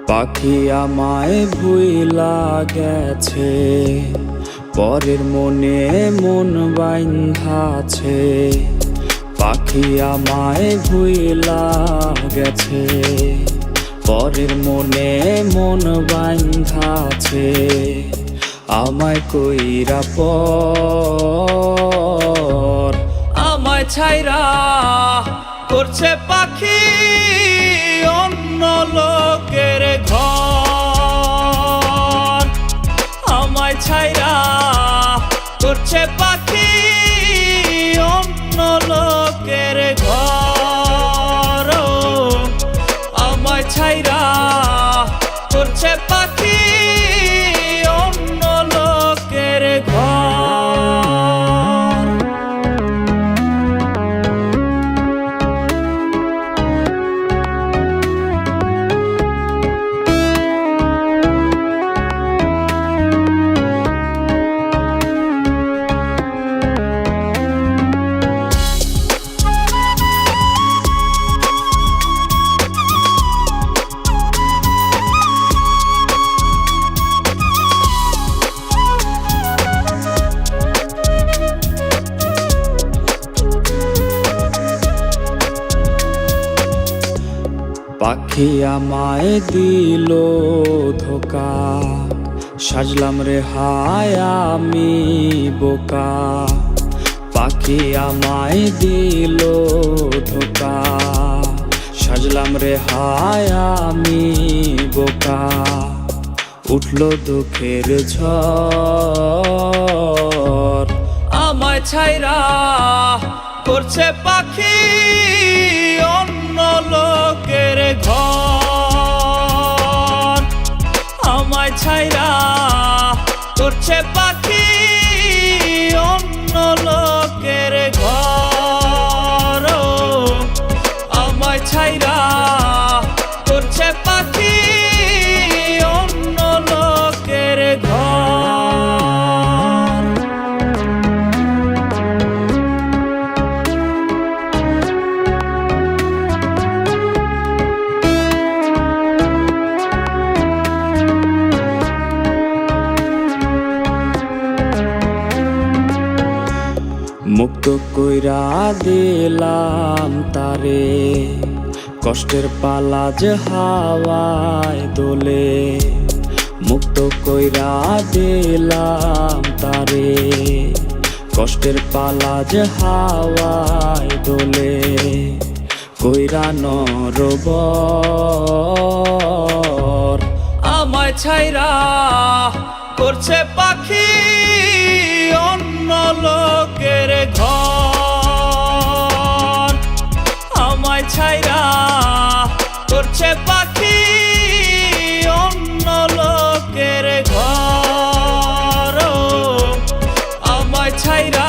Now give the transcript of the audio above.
পাখি আমায় ভুইলা গেছে, পরের মনে মন বাইন্ধাছে। পাখি আমায় ভুইলা গেছে, পরের মনে মন বাইন্ধাছে। আমায় কইরা পর আমায় ছাইরা করছে পাখি অন্য লোকের ঘর। আমায় ছাইরা করছে পাখি অন্য লোকের ঘর। আমায় ছাইরা করছে পাখি অন্য লোকের ঘর। পাখি আমায় দিল ধোকা, সাজলাম রে হায় আমি বোকা। পাখি আমায় দিল ধোকা, সাজলাম রে হায় আমি বোকা। উঠলো দুঃখের ঝড়, আমায় ছাইরা করছে পাখি অন্য লোকের ঘর। আমায় ছাইরা করছে পাখি অন্য লোকের ঘর। আমায় ছাইরা করছে পাখি অন্য লোকের ঘর। মুক্ত কইরা দিলাম তারে, কষ্টের পালা যে হাওয়ায় দোলে। মুক্ত কইরা দিলাম তারে, কষ্টের পালা যে হাওয়ায় দোলে। কইরা নরবর আমায় ছাইরা করছে পাখি অন্য লোকের ঘর। আমায় ছাইরা করছে পাখি অন্য লোকের ঘর। আমায় ছাইরা